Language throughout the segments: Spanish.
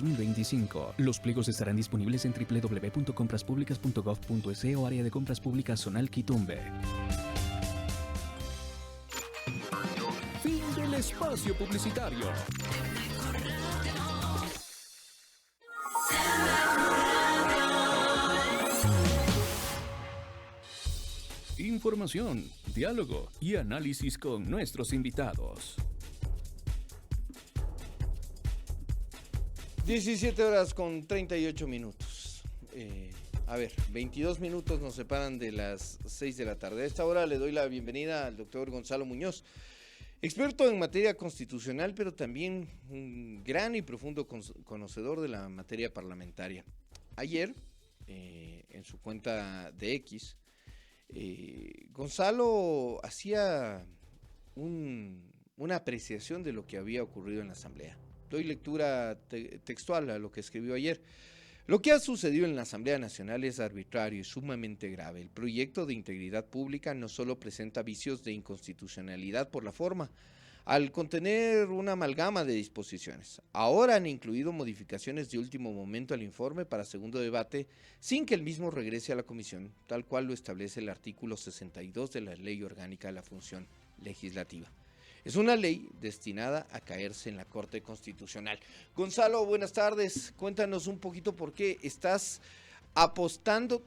2025. Los pliegos estarán disponibles en www.compraspublicas.gov.es o área de compras públicas zonal Quitumbe. Fin del espacio publicitario. Información, diálogo y análisis con nuestros invitados. 17 horas con 38 minutos. 22 minutos nos separan de las 6 de la tarde. A esta hora le doy la bienvenida al doctor Gonzalo Muñoz, experto en materia constitucional, pero también un gran y profundo conocedor de la materia parlamentaria. Ayer, en su cuenta de X, Gonzalo hacía una apreciación de lo que había ocurrido en la Asamblea. Doy lectura textual a lo que escribió ayer. Lo que ha sucedido en la Asamblea Nacional es arbitrario y sumamente grave. El proyecto de integridad pública no solo presenta vicios de inconstitucionalidad por la forma, al contener una amalgama de disposiciones. Ahora han incluido modificaciones de último momento al informe para segundo debate sin que el mismo regrese a la comisión, tal cual lo establece el artículo 62 de la Ley Orgánica de la Función Legislativa. Es una ley destinada a caerse en la Corte Constitucional. Gonzalo, buenas tardes. Cuéntanos un poquito por qué estás apostando.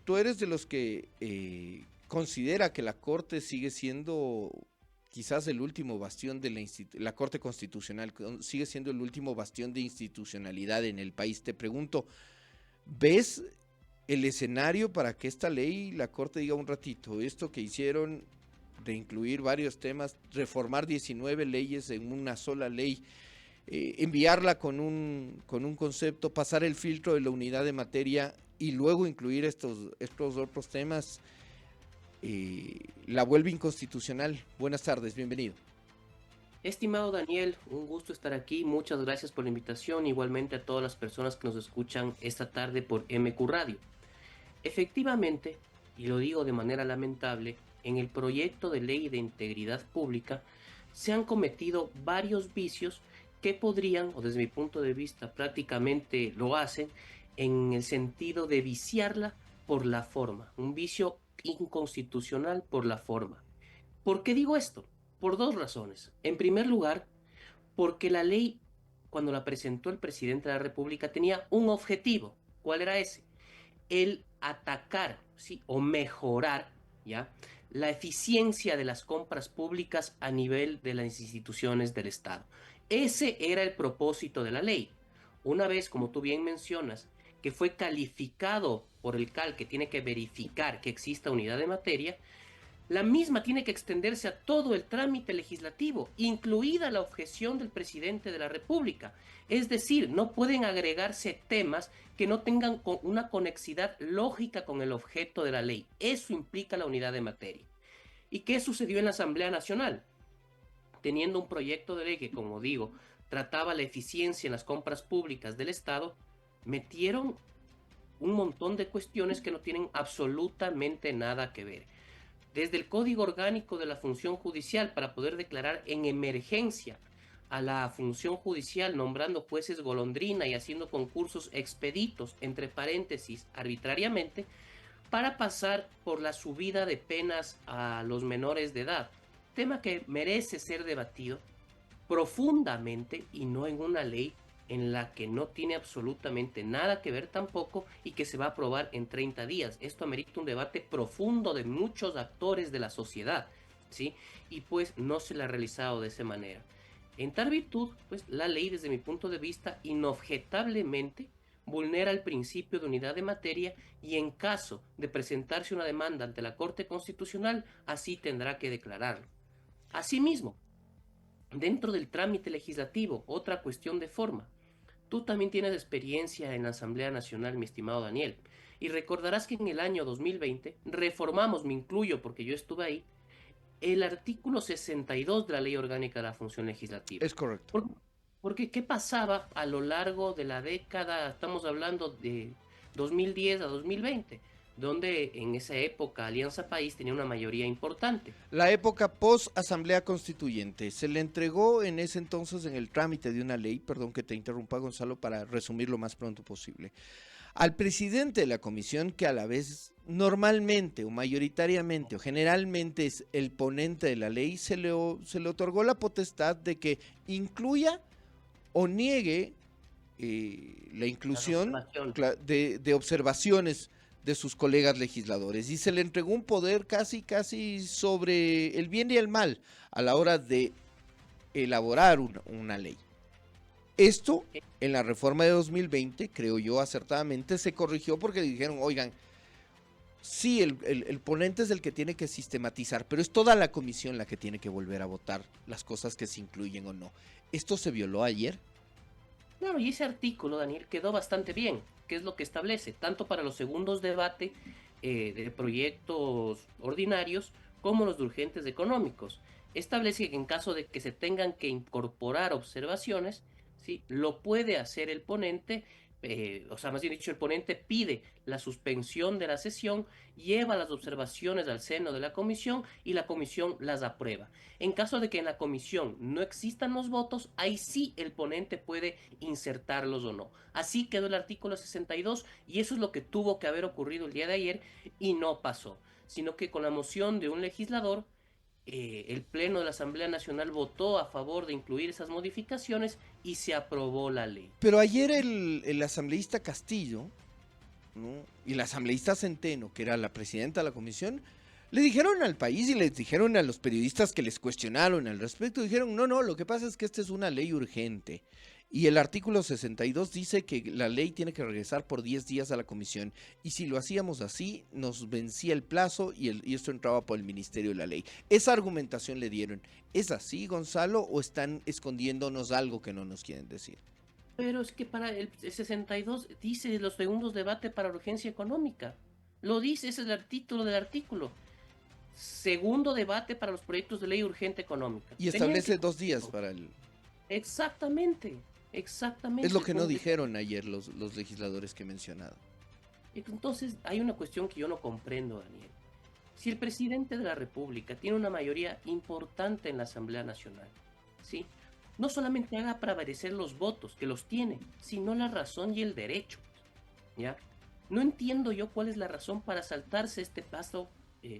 Tú eres de los que considera que la Corte sigue siendo quizás el último bastión de la Corte Constitucional, sigue siendo el último bastión de institucionalidad en el país. Te pregunto, ¿ves el escenario para que esta ley, la Corte diga un ratito, esto que hicieron de incluir varios temas, reformar 19 leyes en una sola ley, enviarla con un concepto, pasar el filtro de la unidad de materia y luego incluir estos otros temas, la vuelve inconstitucional? Buenas tardes, bienvenido. Estimado Daniel, un gusto estar aquí, muchas gracias por la invitación, igualmente a todas las personas que nos escuchan esta tarde por MQ Radio. Efectivamente, y lo digo de manera lamentable, en el proyecto de ley de integridad pública se han cometido varios vicios que podrían, o desde mi punto de vista prácticamente lo hacen, en el sentido de viciarla por la forma, un vicio inconstitucional por la forma. ¿Por qué digo esto? Por dos razones. En primer lugar, porque la ley, cuando la presentó el presidente de la República, tenía un objetivo. ¿Cuál era ese? El atacar, ¿sí?, o mejorar, ¿ya?, la eficiencia de las compras públicas a nivel de las instituciones del Estado. Ese era el propósito de la ley. Una vez, como tú bien mencionas, que fue calificado por el CAL, que tiene que verificar que exista unidad de materia, la misma tiene que extenderse a todo el trámite legislativo, incluida la objeción del presidente de la República. Es decir, no pueden agregarse temas que no tengan una conexidad lógica con el objeto de la ley. Eso implica la unidad de materia. ¿Y qué sucedió en la Asamblea Nacional? Teniendo un proyecto de ley que, como digo, trataba la eficiencia en las compras públicas del Estado, metieron un montón de cuestiones que no tienen absolutamente nada que ver. Desde el Código Orgánico de la Función Judicial, para poder declarar en emergencia a la función judicial, nombrando jueces golondrina y haciendo concursos expeditos, entre paréntesis, arbitrariamente, para pasar por la subida de penas a los menores de edad, tema que merece ser debatido profundamente y no en una ley en la que no tiene absolutamente nada que ver tampoco y que se va a aprobar en 30 días. Esto amerita un debate profundo de muchos actores de la sociedad, ¿sí? Y pues no se le ha realizado de esa manera. En tal virtud, pues la ley, desde mi punto de vista, inobjetablemente vulnera el principio de unidad de materia y en caso de presentarse una demanda ante la Corte Constitucional, así tendrá que declararlo. Asimismo, dentro del trámite legislativo, otra cuestión de forma. Tú también tienes experiencia en la Asamblea Nacional, mi estimado Daniel, y recordarás que en el año 2020 reformamos, me incluyo porque yo estuve ahí, el artículo 62 de la Ley Orgánica de la Función Legislativa. Es correcto. Porque ¿qué pasaba a lo largo de la década? Estamos hablando de 2010 a 2020. donde en esa época Alianza País tenía una mayoría importante. La época post-Asamblea Constituyente. Se le entregó en ese entonces en el trámite de una ley, perdón que te interrumpa Gonzalo, para resumir lo más pronto posible, al presidente de la comisión, que a la vez normalmente o mayoritariamente o generalmente es el ponente de la ley, se le otorgó la potestad de que incluya o niegue la inclusión de observaciones de sus colegas legisladores, y se le entregó un poder casi sobre el bien y el mal a la hora de elaborar una ley. Esto en la reforma de 2020, creo yo acertadamente, se corrigió porque dijeron, oigan, sí, el ponente es el que tiene que sistematizar, pero es toda la comisión la que tiene que volver a votar las cosas que se incluyen o no. ¿Esto se violó ayer? Claro, y ese artículo, Daniel, quedó bastante bien. ¿Qué es lo que establece? Tanto para los segundos debates de proyectos ordinarios como los de urgentes económicos. Establece que en caso de que se tengan que incorporar observaciones, ¿sí?, lo puede hacer el ponente, o sea, más bien dicho, el ponente pide la suspensión de la sesión, lleva las observaciones al seno de la comisión y la comisión las aprueba. En caso de que en la comisión no existan los votos, ahí sí el ponente puede insertarlos o no. Así quedó el artículo 62 y eso es lo que tuvo que haber ocurrido el día de ayer y no pasó, sino que con la moción de un legislador, el Pleno de la Asamblea Nacional votó a favor de incluir esas modificaciones y se aprobó la ley. Pero ayer el asambleísta Castillo, ¿no?, y la asambleísta Centeno, que era la presidenta de la comisión, le dijeron al país y les dijeron a los periodistas que les cuestionaron al respecto, dijeron, no, lo que pasa es que esta es una ley urgente. Y el artículo 62 dice que la ley tiene que regresar por 10 días a la comisión. Y si lo hacíamos así, nos vencía el plazo y esto entraba por el Ministerio de la Ley. Esa argumentación le dieron. ¿Es así, Gonzalo, o están escondiéndonos algo que no nos quieren decir? Pero es que para el 62 dice los segundos debate para urgencia económica. Lo dice, ese es el título del artículo. Segundo debate para los proyectos de ley urgente económica. Y establece 2 días para el... Exactamente. Es lo que no dijeron ayer los legisladores que he mencionado. Entonces, hay una cuestión que yo no comprendo, Daniel. Si el presidente de la República tiene una mayoría importante en la Asamblea Nacional, ¿sí?, no solamente haga prevalecer los votos, que los tiene, sino la razón y el derecho, ¿ya? No entiendo yo cuál es la razón para saltarse este paso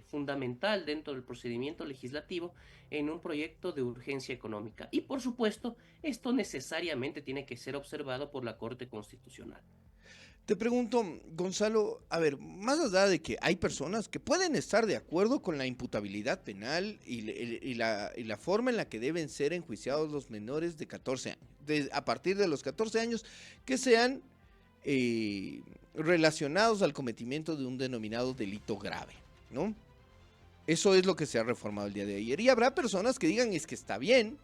fundamental dentro del procedimiento legislativo en un proyecto de urgencia económica. Y por supuesto, esto necesariamente tiene que ser observado por la Corte Constitucional. Te pregunto, Gonzalo, a ver, más allá de que hay personas que pueden estar de acuerdo con la imputabilidad penal y la forma en la que deben ser enjuiciados los menores de 14 años, a partir de los 14 años, que sean relacionados al cometimiento de un denominado delito grave, ¿no? Eso es lo que se ha reformado el día de ayer. Y habrá personas que digan, es que está bien,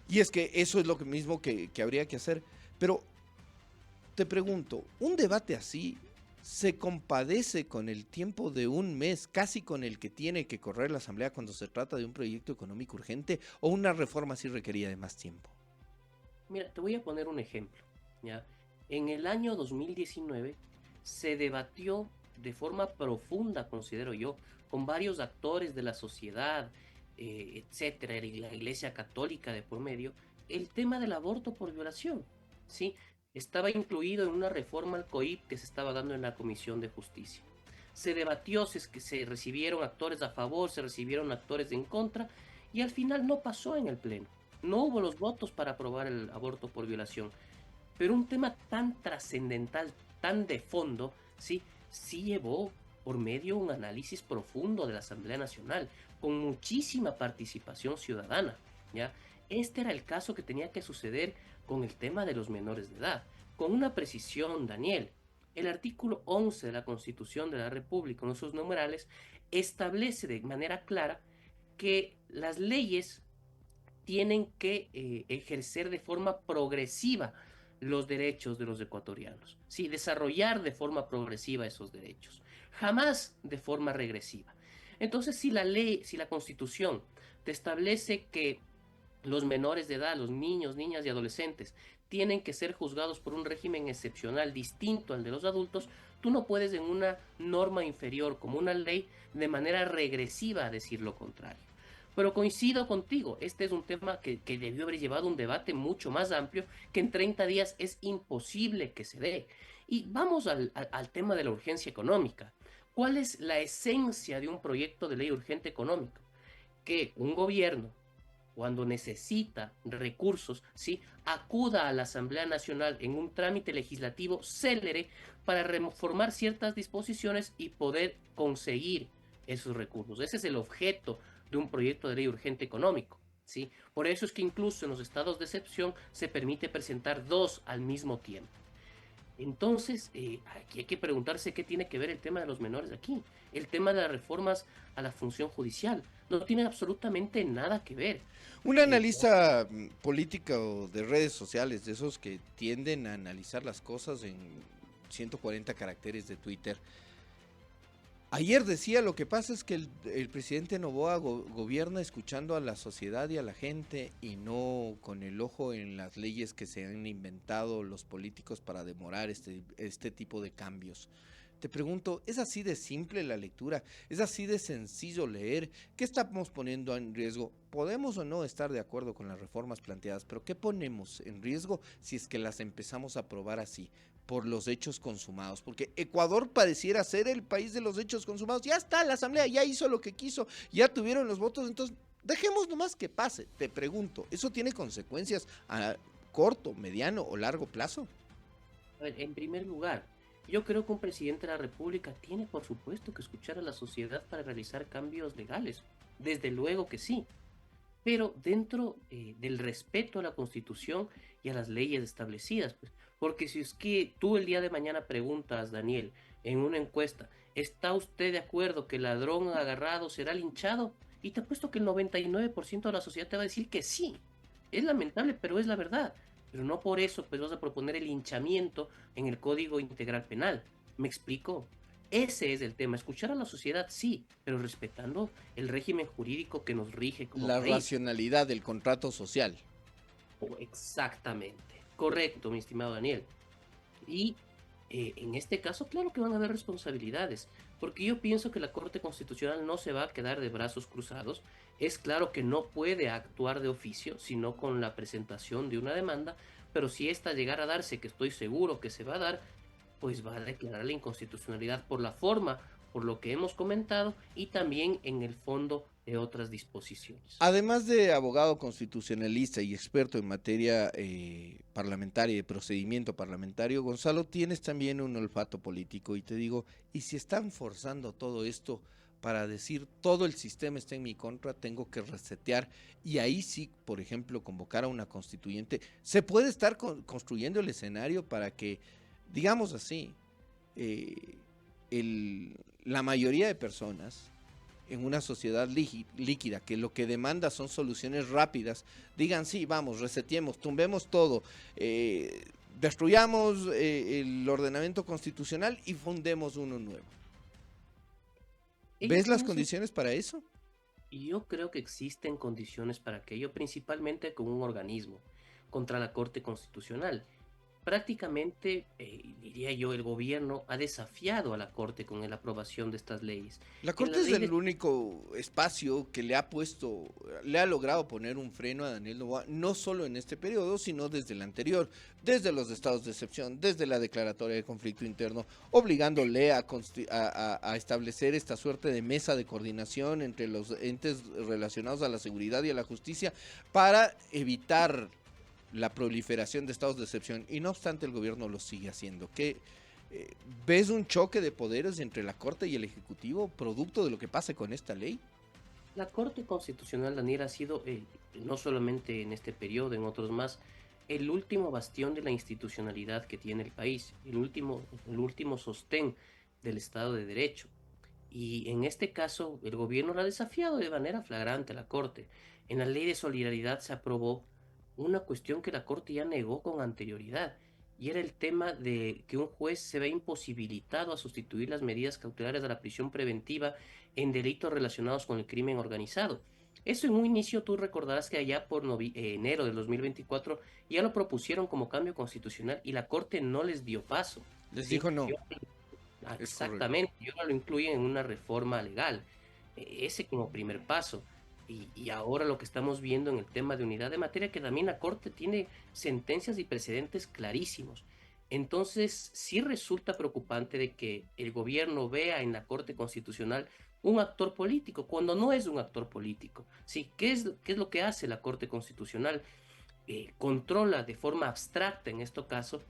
y es que eso es lo mismo que habría que hacer. Pero te pregunto, ¿un debate así se compadece con el tiempo de un mes, casi con el que tiene que correr la Asamblea cuando se trata de un proyecto económico urgente, o una reforma así requería de más tiempo? Mira, te voy a poner un ejemplo, ¿ya? En el año 2019 se debatió de forma profunda, considero yo, con varios actores de la sociedad, etcétera, la Iglesia Católica de por medio, el tema del aborto por violación, ¿sí? Estaba incluido en una reforma al COIP que se estaba dando en la Comisión de Justicia. Se debatió si es que se recibieron actores a favor, se recibieron actores en contra, y al final no pasó en el Pleno. No hubo los votos para aprobar el aborto por violación. Pero un tema tan trascendental, tan de fondo, sí llevó por medio un análisis profundo de la Asamblea Nacional, con muchísima participación ciudadana, ¿ya? Este era el caso que tenía que suceder con el tema de los menores de edad, con una precisión, Daniel. El artículo 11 de la Constitución de la República, en sus numerales, establece de manera clara que las leyes tienen que ejercer de forma progresiva los derechos de los ecuatorianos, ¿sí? Desarrollar de forma progresiva esos derechos, jamás de forma regresiva. Entonces, si la ley, si la Constitución te establece que los menores de edad, los niños, niñas y adolescentes, tienen que ser juzgados por un régimen excepcional distinto al de los adultos, tú no puedes en una norma inferior como una ley de manera regresiva decir lo contrario. Pero coincido contigo, este es un tema que debió haber llevado un debate mucho más amplio, que en 30 días es imposible que se dé. Y vamos al tema de la urgencia económica. ¿Cuál es la esencia de un proyecto de ley urgente económica? Que un gobierno, cuando necesita recursos, ¿sí?, acuda a la Asamblea Nacional en un trámite legislativo célere para reformar ciertas disposiciones y poder conseguir esos recursos. Ese es el objeto de un proyecto de ley urgente económico, ¿sí? Por eso es que incluso en los estados de excepción se permite presentar dos al mismo tiempo. Entonces, aquí hay que preguntarse qué tiene que ver el tema de los menores aquí. El tema de las reformas a la función judicial no tiene absolutamente nada que ver. Un analista político de redes sociales, de esos que tienden a analizar las cosas en 140 caracteres de Twitter, ayer decía: lo que pasa es que el presidente Noboa gobierna escuchando a la sociedad y a la gente y no con el ojo en las leyes que se han inventado los políticos para demorar este tipo de cambios. Te pregunto, ¿es así de simple la lectura? ¿Es así de sencillo leer? ¿Qué estamos poniendo en riesgo? Podemos o no estar de acuerdo con las reformas planteadas, pero ¿qué ponemos en riesgo si es que las empezamos a aprobar así? Por los hechos consumados, porque Ecuador pareciera ser el país de los hechos consumados. Ya está, la asamblea ya hizo lo que quiso, ya tuvieron los votos, entonces dejemos nomás que pase. Te pregunto, ¿eso tiene consecuencias a corto, mediano o largo plazo? A ver, en primer lugar, yo creo que un presidente de la República tiene, por supuesto, que escuchar a la sociedad para realizar cambios legales. Desde luego que sí, pero dentro del respeto a la Constitución y a las leyes establecidas, pues. Porque si es que tú el día de mañana preguntas, Daniel, en una encuesta, ¿está usted de acuerdo que el ladrón agarrado será linchado? Y te apuesto que el 99% de la sociedad te va a decir que sí. Es lamentable, pero es la verdad. Pero no por eso pues vas a proponer el linchamiento en el Código Integral Penal. ¿Me explico? Ese es el tema, escuchar a la sociedad sí, pero respetando el régimen jurídico que nos rige como La país. racionalidad del contrato social. Exactamente, correcto, mi estimado Daniel. Y en este caso, claro que van a haber responsabilidades, porque yo pienso que la Corte Constitucional no se va a quedar de brazos cruzados. Es claro que no puede actuar de oficio, sino con la presentación de una demanda, pero si esta llegara a darse, que estoy seguro que se va a dar, pues va a declarar la inconstitucionalidad por la forma, por lo que hemos comentado, y también en el fondo de otras disposiciones. Además de abogado constitucionalista y experto en materia parlamentaria y de procedimiento parlamentario, Gonzalo, tienes también un olfato político y te digo, ¿y si están forzando todo esto para decir todo el sistema está en mi contra, tengo que resetear y ahí sí, por ejemplo, convocar a una constituyente? ¿Se puede estar construyendo el escenario para que, digamos así, la mayoría de personas en una sociedad líquida, que lo que demanda son soluciones rápidas, digan sí, vamos, reseteemos, tumbemos todo, destruyamos el ordenamiento constitucional y fundemos uno nuevo? ¿Ves las condiciones para eso? Yo creo que existen condiciones para aquello, principalmente con un organismo contra la Corte Constitucional. Prácticamente, diría yo, el gobierno ha desafiado a la Corte con la aprobación de estas leyes. La Corte es el único espacio que le ha logrado poner un freno a Daniel Noboa, no solo en este periodo, sino desde el anterior, desde los estados de excepción, desde la declaratoria de conflicto interno, obligándole a establecer esta suerte de mesa de coordinación entre los entes relacionados a la seguridad y a la justicia para evitar la proliferación de estados de excepción, y no obstante el gobierno lo sigue haciendo. ¿Qué ves un choque de poderes entre la Corte y el Ejecutivo producto de lo que pase con esta ley? La Corte Constitucional, Daniel, ha sido, no solamente en este periodo, en otros más, el último bastión de la institucionalidad que tiene el país, el último sostén del Estado de Derecho. Y en este caso, el gobierno lo ha desafiado de manera flagrante a la Corte. En la Ley de Solidaridad se aprobó una cuestión que la Corte ya negó con anterioridad, y era el tema de que un juez se ve imposibilitado a sustituir las medidas cautelares de la prisión preventiva en delitos relacionados con el crimen organizado. Eso en un inicio tú recordarás que allá por enero del 2024 ya lo propusieron como cambio constitucional y la Corte no les dio paso. Les ¿Sí? dijo no, es correcto. Exactamente, y ahora lo incluyen en una reforma legal. Ese como primer paso. Y ahora lo que estamos viendo en el tema de unidad de materia, que también la Corte tiene sentencias y precedentes clarísimos. Entonces, sí resulta preocupante de que el gobierno vea en la Corte Constitucional un actor político, cuando no es un actor político. ¿Sí? Qué es lo que hace la Corte Constitucional? Controla de forma abstracta, en este caso,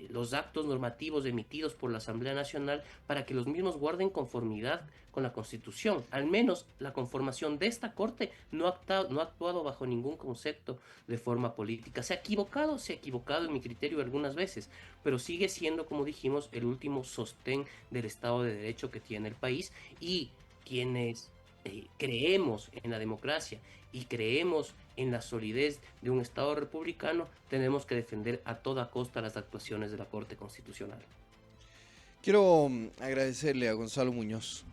los actos normativos emitidos por la Asamblea Nacional para que los mismos guarden conformidad con la Constitución. Al menos la conformación de esta Corte no ha actuado bajo ningún concepto de forma política. Se ha equivocado en mi criterio algunas veces, pero sigue siendo, como dijimos, el último sostén del Estado de Derecho que tiene el país, y quienes creemos en la democracia y creemos en la solidez de un Estado republicano, tenemos que defender a toda costa las actuaciones de la Corte Constitucional. Quiero agradecerle a Gonzalo Muñoz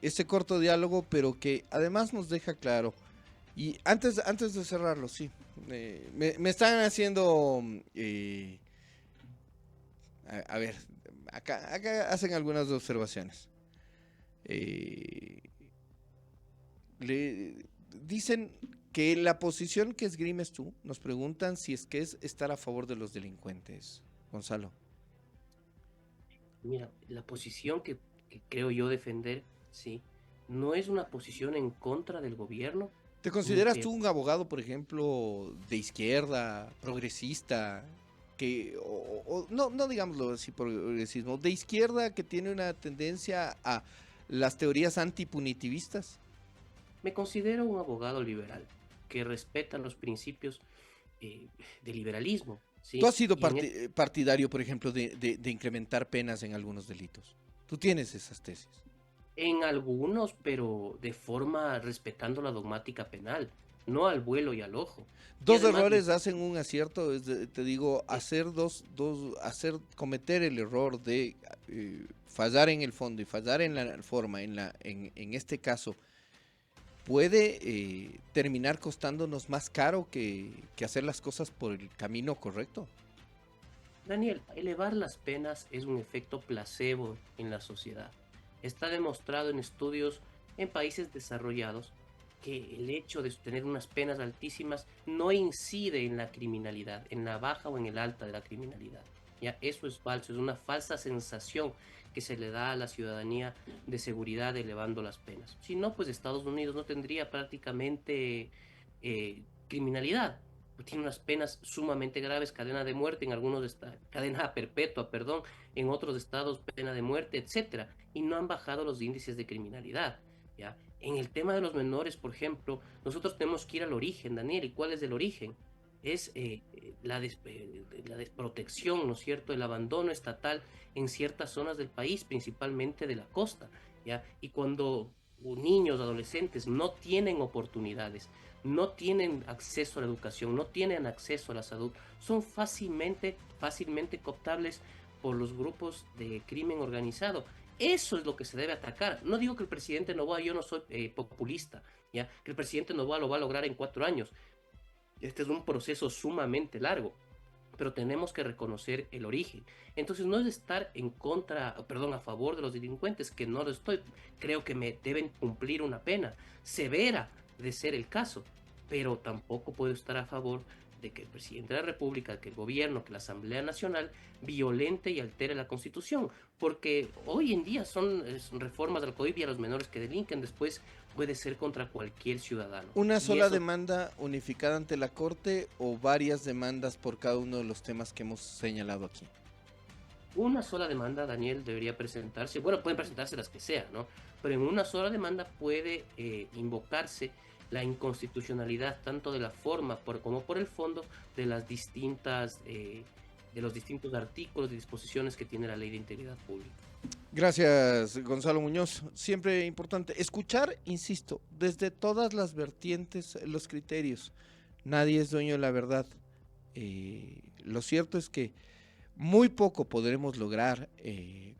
este corto diálogo, pero que además nos deja claro. Y antes de cerrarlo, sí, me están haciendo, a ver, acá hacen algunas observaciones. Le dicen que la posición que esgrimes tú, nos preguntan si es que es estar a favor de los delincuentes, Gonzalo. Mira, la posición que creo yo defender, sí, no es una posición en contra del gobierno, ¿Te ni consideras pe- tú un abogado, por ejemplo, de izquierda, progresista, que, no digámoslo así, progresismo, de izquierda que tiene una tendencia a las teorías antipunitivistas? me considero un abogado liberal que respeta los principios eh, del liberalismo, Tú sí, has sido y partidario, por ejemplo, de incrementar penas en algunos delitos. Tú tienes esas tesis. en algunos, pero de forma respetando la dogmática penal, no al vuelo y al ojo. Y Dos además, errores hacen un acierto, te digo, eh, cometer el error de fallar en el fondo y fallar en la forma, en este caso, puede terminar costándonos más caro que hacer las cosas por el camino correcto. Daniel, elevar las penas es un efecto placebo en la sociedad. Está demostrado en estudios en países desarrollados que el hecho de tener unas penas altísimas no incide en la criminalidad, en la baja o en el alta de la criminalidad. Ya, eso es falso, es una falsa sensación que se le da a la ciudadanía de seguridad elevando las penas. Si no, pues Estados Unidos no tendría prácticamente criminalidad. Tiene unas penas sumamente graves, cadena de muerte en algunos cadena perpetua, perdón, en otros estados pena de muerte, etcétera, y no han bajado los índices de criminalidad, ¿ya? En el tema de los menores, por ejemplo, nosotros tenemos que ir al origen, Daniel. ¿Y cuál es el origen? Es la desprotección, ¿no es cierto?, el abandono estatal en ciertas zonas del país, principalmente de la costa, ¿ya? Y cuando niños, adolescentes no tienen oportunidades, no tienen acceso a la educación, no tienen acceso a la salud, son fácilmente cooptables por los grupos de crimen organizado. Eso es lo que se debe atacar. No digo que el presidente Novoa, yo no soy populista, ¿ya? Que el presidente Novoa lo va a lograr en 4 años. Este es un proceso sumamente largo, pero tenemos que reconocer el origen. Entonces no es estar en contra, perdón, a favor de los delincuentes, que no lo estoy. Creo que me deben cumplir una pena severa de ser el caso, pero tampoco puedo estar a favor de que el presidente de la República, que el gobierno, que la Asamblea Nacional violente y altere la Constitución, porque hoy en día son reformas del COIP y a los menores que delinquen después puede ser contra cualquier ciudadano. ¿Una Y sola eso, demanda unificada ante la Corte o varias demandas por cada uno de los temas que hemos señalado aquí? una sola demanda, Daniel, debería presentarse. Bueno, pueden presentarse las que sean, ¿no? Pero en una sola demanda puede invocarse la inconstitucionalidad tanto de la forma como por el fondo de las de los distintos artículos y disposiciones que tiene la Ley de Integridad Pública. Gracias, Gonzalo Muñoz. Siempre importante escuchar, insisto, desde todas las vertientes, los criterios. Nadie es dueño de la verdad. Lo cierto es que muy poco podremos lograr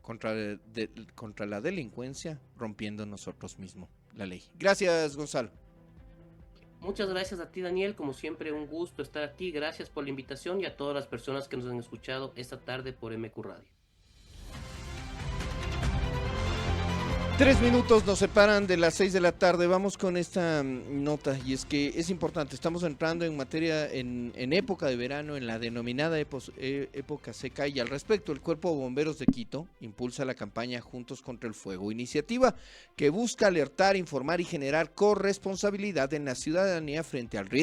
contra la delincuencia rompiendo nosotros mismos la ley. Gracias, Gonzalo. Muchas gracias a ti, Daniel. Como siempre, un gusto estar aquí. Gracias por la invitación y a todas las personas que nos han escuchado esta tarde por MQ Radio. 3 minutos nos separan de las 6 de la tarde. Vamos con esta nota, y es que es importante. Estamos entrando en materia, en época de verano, en la denominada época seca, y al respecto, el Cuerpo de Bomberos de Quito impulsa la campaña Juntos contra el Fuego, iniciativa que busca alertar, informar y generar corresponsabilidad en la ciudadanía frente al riesgo